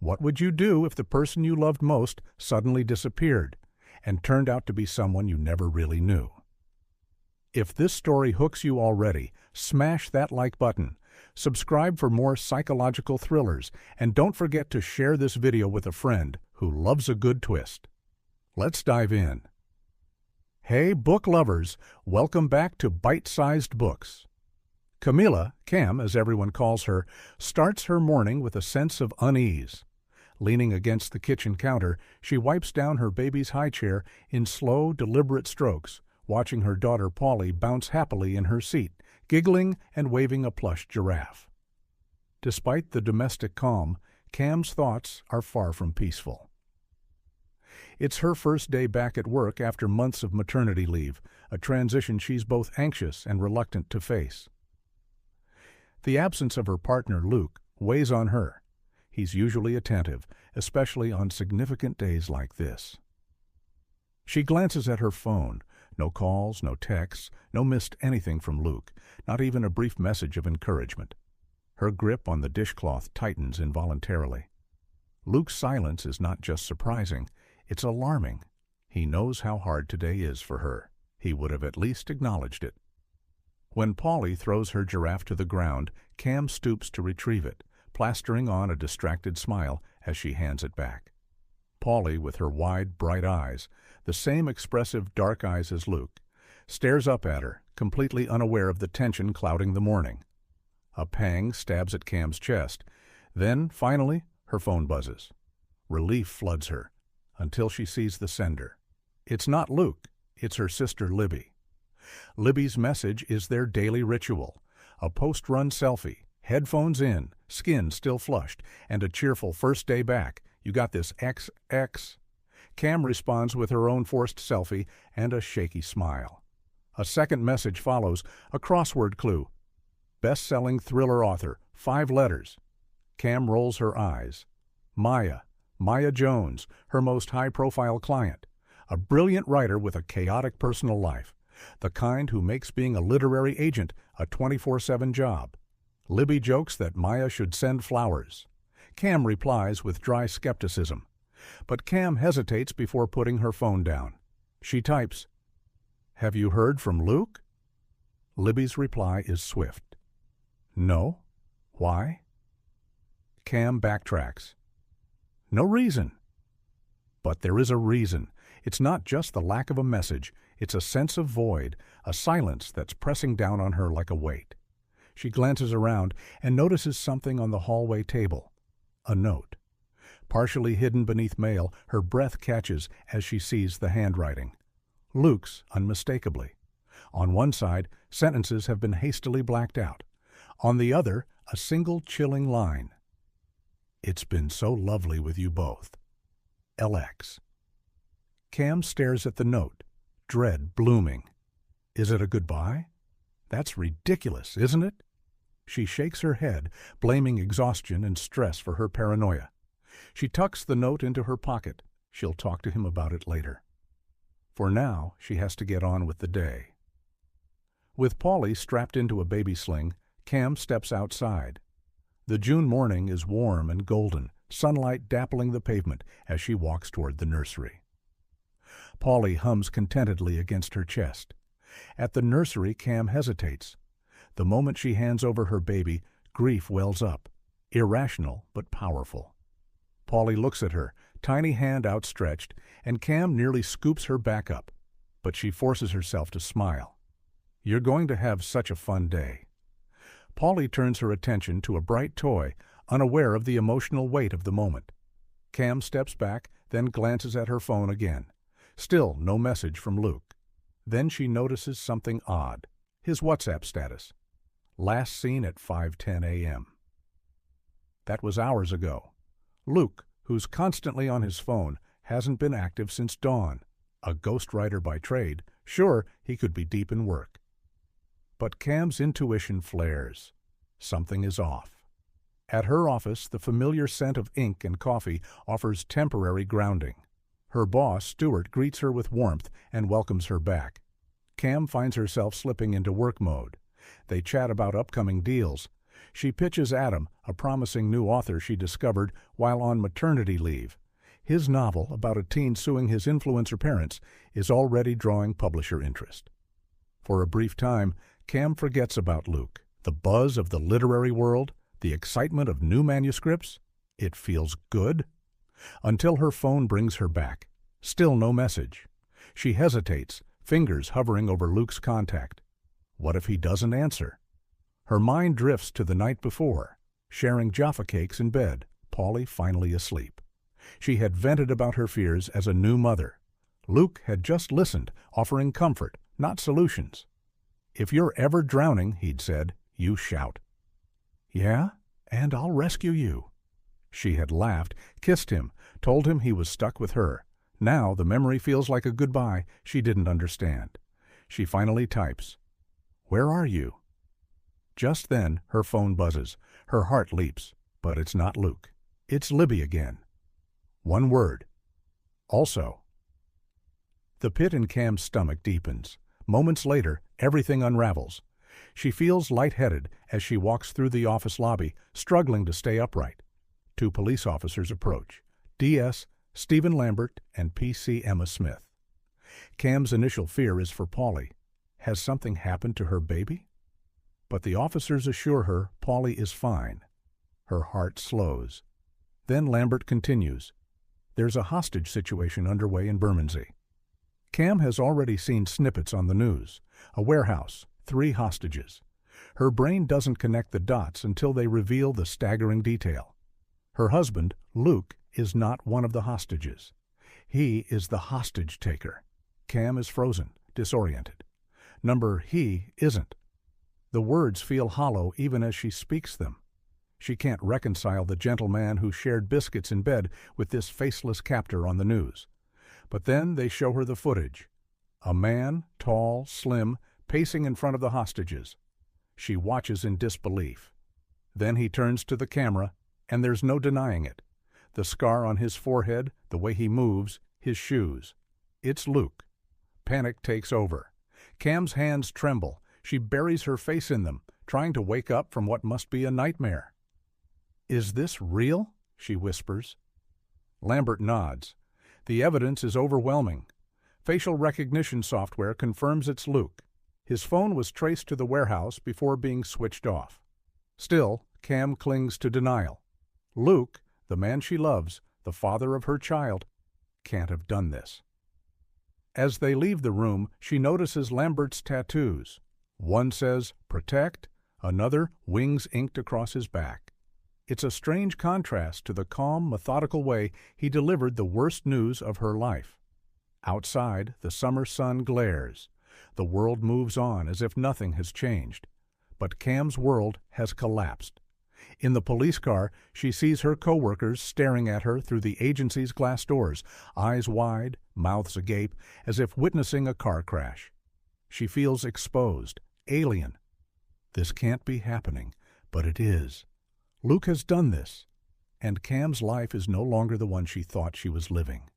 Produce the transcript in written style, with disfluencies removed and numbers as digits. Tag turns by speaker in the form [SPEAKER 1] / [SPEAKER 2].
[SPEAKER 1] What would you do if the person you loved most suddenly disappeared and turned out to be someone you never really knew? If this story hooks you already, smash that like button, subscribe for more psychological thrillers, and don't forget to share this video with a friend who loves a good twist. Let's dive in. Hey, book lovers, welcome back to Bite-Sized Books. Camila, Cam as everyone calls her, starts her morning with a sense of unease. Leaning against the kitchen counter, she wipes down her baby's high chair in slow, deliberate strokes, watching her daughter Polly bounce happily in her seat, giggling and waving a plush giraffe. Despite the domestic calm, Cam's thoughts are far from peaceful. It's her first day back at work after months of maternity leave, a transition she's both anxious and reluctant to face. The absence of her partner, Luke, weighs on her. He's usually attentive, especially on significant days like this. She glances at her phone. No calls, no texts, no missed anything from Luke, not even a brief message of encouragement. Her grip on the dishcloth tightens involuntarily. Luke's silence is not just surprising, it's alarming. He knows how hard today is for her. He would have at least acknowledged it. When Polly throws her giraffe to the ground, Cam stoops to retrieve it, plastering on a distracted smile as she hands it back. Polly, with her wide, bright eyes, the same expressive dark eyes as Luke, stares up at her, completely unaware of the tension clouding the morning. A pang stabs at Cam's chest. Then, finally, her phone buzzes. Relief floods her, until she sees the sender. It's not Luke, it's her sister Libby. Libby's message is their daily ritual, a post-run selfie, headphones in, skin still flushed, and a cheerful first day back. You got this XX. Cam responds with her own forced selfie and a shaky smile. A second message follows, a crossword clue. Best-selling thriller author, 5 letters. Cam rolls her eyes. Maya Jones, her most high-profile client. A brilliant writer with a chaotic personal life. The kind who makes being a literary agent a 24/7 job. Libby jokes that Maya should send flowers. Cam replies with dry skepticism. But Cam hesitates before putting her phone down. She types, "Have you heard from Luke?" Libby's reply is swift. "No. Why?" Cam backtracks. "No reason." But there is a reason. It's not just the lack of a message. It's a sense of void, a silence that's pressing down on her like a weight. She glances around and notices something on the hallway table. A note. Partially hidden beneath mail, her breath catches as she sees the handwriting. Luke's, unmistakably. On one side, sentences have been hastily blacked out. On the other, a single chilling line. "It's been so lovely with you both. LX." Cam stares at the note, dread blooming. Is it a goodbye? That's ridiculous, isn't it? She shakes her head, blaming exhaustion and stress for her paranoia. She tucks the note into her pocket. She'll talk to him about it later. For now, she has to get on with the day. With Polly strapped into a baby sling, Cam steps outside. The June morning is warm and golden, sunlight dappling the pavement as she walks toward the nursery. Polly hums contentedly against her chest. At the nursery, Cam hesitates. The moment she hands over her baby, grief wells up, irrational but powerful. Polly looks at her, tiny hand outstretched, and Cam nearly scoops her back up, but she forces herself to smile. "You're going to have such a fun day." Polly turns her attention to a bright toy, unaware of the emotional weight of the moment. Cam steps back, then glances at her phone again. Still no message from Luke. Then she notices something odd. His WhatsApp status. Last seen at 5:10 a.m. That was hours ago. Luke, who's constantly on his phone, hasn't been active since dawn. A ghostwriter by trade, sure, he could be deep in work. But Cam's intuition flares. Something is off. At her office, the familiar scent of ink and coffee offers temporary grounding. Her boss, Stuart, greets her with warmth and welcomes her back. Cam finds herself slipping into work mode. They chat about upcoming deals. She pitches Adam, a promising new author she discovered while on maternity leave. His novel, about a teen suing his influencer parents, is already drawing publisher interest. For a brief time, Cam forgets about Luke. The buzz of the literary world, the excitement of new manuscripts, it feels good. Until her phone brings her back. Still no message. She hesitates, fingers hovering over Luke's contact. What if he doesn't answer? Her mind drifts to the night before, sharing Jaffa cakes in bed, Paulie finally asleep. She had vented about her fears as a new mother. Luke had just listened, offering comfort, not solutions. If you're ever drowning, he'd said, you shout. Yeah, and I'll rescue you. She had laughed, kissed him, told him he was stuck with her. Now the memory feels like a goodbye she didn't understand. She finally types, "Where are you?" Just then her phone buzzes. Her heart leaps. But it's not Luke. It's Libby again. One word. Also. The pit in Cam's stomach deepens. Moments later, everything unravels. She feels lightheaded as she walks through the office lobby, struggling to stay upright. Two police officers approach. DS, Stephen Lambert, and PC Emma Smith. Cam's initial fear is for Paulie. Has something happened to her baby? But the officers assure her Paulie is fine. Her heart slows. Then Lambert continues. There's a hostage situation underway in Bermondsey. Cam has already seen snippets on the news. A warehouse, 3 hostages. Her brain doesn't connect the dots until they reveal the staggering detail. Her husband, Luke, is not one of the hostages. He is the hostage taker. Cam is frozen, disoriented. He isn't. The words feel hollow even as she speaks them. She can't reconcile the gentle man who shared biscuits in bed with this faceless captor on the news. But then they show her the footage. A man, tall, slim, pacing in front of the hostages. She watches in disbelief. Then he turns to the camera, and there's no denying it. The scar on his forehead, the way he moves, his shoes. It's Luke. Panic takes over. Cam's hands tremble. She buries her face in them, trying to wake up from what must be a nightmare. Is this real? She whispers. Lambert nods. The evidence is overwhelming. Facial recognition software confirms it's Luke. His phone was traced to the warehouse before being switched off. Still, Cam clings to denial. Luke, the man she loves, the father of her child, can't have done this. As they leave the room, she notices Lambert's tattoos. One says, "Protect," another, wings inked across his back. It's a strange contrast to the calm, methodical way he delivered the worst news of her life. Outside, the summer sun glares. The world moves on as if nothing has changed. But Cam's world has collapsed. In the police car, she sees her co-workers staring at her through the agency's glass doors, eyes wide, mouths agape, as if witnessing a car crash. She feels exposed, alien. This can't be happening, but it is. Luke has done this, and Cam's life is no longer the one she thought she was living.